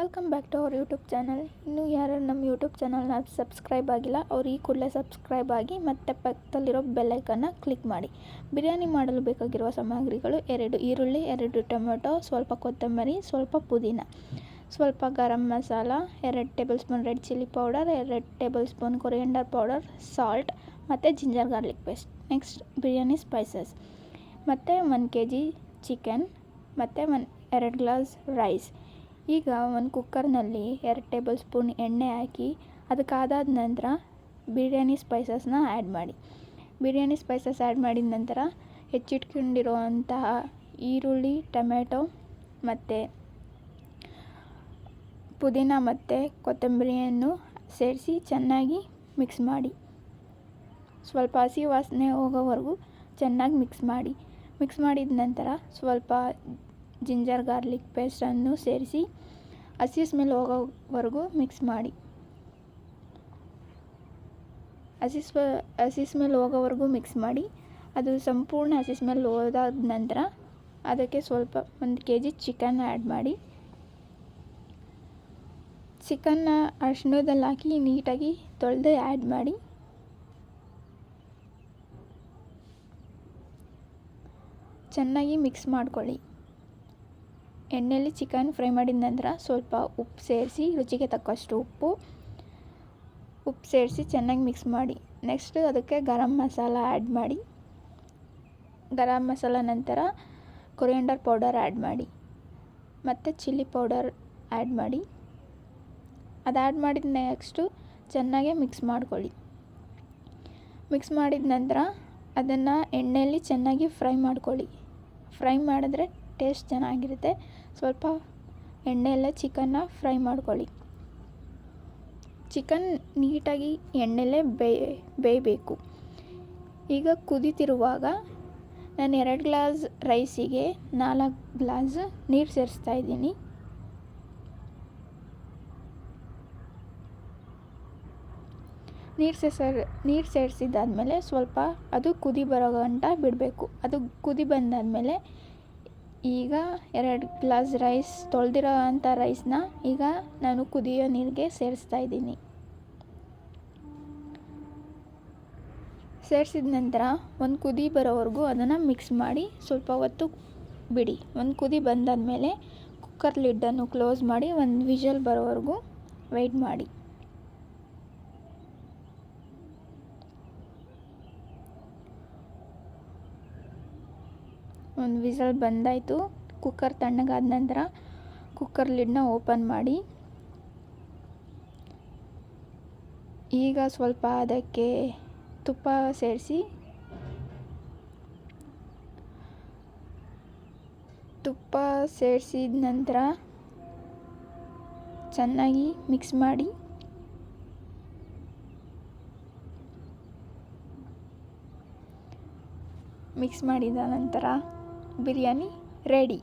Welcome back to our YouTube channel. ಇನ್ನೂ ಯಾರು ನಮ್ಮ ಯೂಟ್ಯೂಬ್ ಚಾನಲ್ನ ಸಬ್ಸ್ಕ್ರೈಬ್ ಆಗಿಲ್ಲ ಅವ್ರು ಈ ಕೂಡಲೇ ಸಬ್ಸ್ಕ್ರೈಬ್ ಆಗಿ ಮತ್ತು ಪಕ್ಕದಲ್ಲಿರೋ ಬೆಲ್ಲೈಕನ್ನ ಕ್ಲಿಕ್ ಮಾಡಿ. ಬಿರಿಯಾನಿ ಮಾಡಲು ಬೇಕಾಗಿರುವ ಸಾಮಗ್ರಿಗಳು: 2 ಈರುಳ್ಳಿ, 2 ಟೊಮೆಟೊ, ಸ್ವಲ್ಪ ಕೊತ್ತಂಬರಿ, ಸ್ವಲ್ಪ ಪುದೀನ, ಸ್ವಲ್ಪ garam masala, 2 tablespoon red chilli powder, 2 tablespoon coriander powder, salt ಮತ್ತು ginger garlic paste. Next biryani spices ಮತ್ತು 1 kg ಚಿಕನ್ ಮತ್ತು 2 ಗ್ಲಾಸ್ ರೈಸ್. ಈಗ ಒಂದು ಕುಕ್ಕರ್ನಲ್ಲಿ 2 ಟೇಬಲ್ ಸ್ಪೂನ್ ಎಣ್ಣೆ ಹಾಕಿ ಅದಕ್ಕಾದಾದ ನಂತರ ಬಿರಿಯಾನಿ ಸ್ಪೈಸಸ್ನ ಆ್ಯಡ್ ಮಾಡಿ. ಬಿರಿಯಾನಿ ಸ್ಪೈಸಸ್ ಆ್ಯಡ್ ಮಾಡಿದ ನಂತರ ಹೆಚ್ಚಿಟ್ಕೊಂಡಿರುವಂತಹ ಈರುಳ್ಳಿ, ಟೊಮೆಟೊ ಮತ್ತು ಪುದೀನ ಮತ್ತು ಕೊತ್ತಂಬರಿಯನ್ನು ಸೇರಿಸಿ ಚೆನ್ನಾಗಿ ಮಿಕ್ಸ್ ಮಾಡಿ. ಸ್ವಲ್ಪ ಹಸಿ ವಾಸನೆ ಹೋಗೋವರೆಗೂ ಚೆನ್ನಾಗಿ ಮಿಕ್ಸ್ ಮಾಡಿ. ಮಿಕ್ಸ್ ಮಾಡಿದ ನಂತರ ಸ್ವಲ್ಪ ಜಿಂಜರ್ ಗಾರ್ಲಿಕ್ ಪೇಸ್ಟನ್ನು ಸೇರಿಸಿ ಹಸಿ ಸ್ಮೆಲ್ ಹೋಗೋವರೆಗೂ ಮಿಕ್ಸ್ ಮಾಡಿ. ಹಸಿ ಸ್ಮೆಲ್ ಹೋಗೋವರೆಗೂ ಮಿಕ್ಸ್ ಮಾಡಿ. ಅದು ಸಂಪೂರ್ಣ ಹಸಿ ಸ್ಮೆಲ್ ಹೋದಾದ ನಂತರ ಅದಕ್ಕೆ ಸ್ವಲ್ಪ 1 kg ಚಿಕನ್ ಆ್ಯಡ್ ಮಾಡಿ. ಚಿಕನ್ನ ಅರಿಶಿಣದಲ್ಲಿ ಹಾಕಿ ನೀಟಾಗಿ ತೊಳೆದು ಆ್ಯಡ್ ಮಾಡಿ. ಚೆನ್ನಾಗಿ ಮಿಕ್ಸ್ ಮಾಡ್ಕೊಳ್ಳಿ. ಎಣ್ಣೆಯಲ್ಲಿ ಚಿಕನ್ ಫ್ರೈ ಮಾಡಿದ ನಂತರ ಸ್ವಲ್ಪ ಉಪ್ಪು ಸೇರಿಸಿ, ರುಚಿಗೆ ತಕ್ಕಷ್ಟು ಉಪ್ಪು ಸೇರಿಸಿ ಚೆನ್ನಾಗಿ ಮಿಕ್ಸ್ ಮಾಡಿ. ನೆಕ್ಸ್ಟ್ ಅದಕ್ಕೆ ಗರಂ ಮಸಾಲ ಆ್ಯಡ್ ಮಾಡಿ. ಗರಂ ಮಸಾಲ ನಂತರ ಕೊರಿಯಂಡರ್ ಪೌಡರ್ ಆ್ಯಡ್ ಮಾಡಿ ಮತ್ತು ಚಿಲ್ಲಿ ಪೌಡರ್ ಆ್ಯಡ್ ಮಾಡಿ. ಅದು ಆ್ಯಡ್ ಮಾಡಿದ ನೆಕ್ಸ್ಟು ಚೆನ್ನಾಗೆ ಮಿಕ್ಸ್ ಮಾಡ್ಕೊಳ್ಳಿ. ಮಿಕ್ಸ್ ಮಾಡಿದ ನಂತರ ಅದನ್ನು ಎಣ್ಣೆಯಲ್ಲಿ ಚೆನ್ನಾಗಿ ಫ್ರೈ ಮಾಡ್ಕೊಳ್ಳಿ. ಫ್ರೈ ಮಾಡಿದ್ರೆ ಟೇಸ್ಟ್ ಚೆನ್ನಾಗಿರುತ್ತೆ. ಸ್ವಲ್ಪ ಎಣ್ಣೆಯಲ್ಲೇ ಚಿಕನ್ನ ಫ್ರೈ ಮಾಡ್ಕೊಳ್ಳಿ. ಚಿಕನ್ ನೀಟಾಗಿ ಎಣ್ಣೆಯಲ್ಲೇ ಬೇಯಬೇಕು. ಈಗ ಕುದೀತಿರುವಾಗ ನಾನು 2 ಗ್ಲಾಸ್ ರೈಸಿಗೆ 4 ಗ್ಲಾಸ್ ನೀರು ಸೇರಿಸ್ತಾ ಇದ್ದೀನಿ. ನೀರು ಸೇರಿಸಿದ್ದಾದಮೇಲೆ ಸ್ವಲ್ಪ ಅದು ಕುದಿ ಬರೋ ಗಂಟ ಬಿಡಬೇಕು. ಅದು ಕುದಿ ಬಂದಾದಮೇಲೆ ಈಗ 2 ಗ್ಲಾಸ್ ರೈಸ್ ತೊಳೆದಿರೋ ಅಂಥ ರೈಸ್ನ ಈಗ ನಾನು ಕುದಿಯೋ ನೀರಿಗೆ ಸೇರಿಸ್ತಾ ಇದ್ದೀನಿ. ಸೇರಿಸಿದ ನಂತರ ಒಂದು ಕುದಿ ಬರೋವರೆಗೂ ಅದನ್ನು ಮಿಕ್ಸ್ ಮಾಡಿ ಸ್ವಲ್ಪ ಹೊತ್ತು ಬಿಡಿ. ಒಂದು ಕುದಿ ಬಂದಾದಮೇಲೆ ಕುಕ್ಕರ್ ಲಿಡ್ಡನ್ನು ಕ್ಲೋಸ್ ಮಾಡಿ 1 ವಿಷಲ್ ಬರೋವರೆಗೂ ವೆಯ್ಟ್ ಮಾಡಿ. ಒಂದು ವಿಸಲ್ ಬಂದಾಯಿತು. ಕುಕ್ಕರ್ ತಣ್ಣಗಾದ ನಂತರ ಕುಕ್ಕರ್ ಲಿಡ್ನ ಓಪನ್ ಮಾಡಿ. ಈಗ ಸ್ವಲ್ಪ ಅದಕ್ಕೆ ತುಪ್ಪ ಸೇರಿಸಿ, ತುಪ್ಪ ಸೇರಿಸಿದ ನಂತರ ಚೆನ್ನಾಗಿ ಮಿಕ್ಸ್ ಮಾಡಿ. ಮಿಕ್ಸ್ ಮಾಡಿದ ನಂತರ ಬಿರಿಯಾನಿ ರೆಡಿ.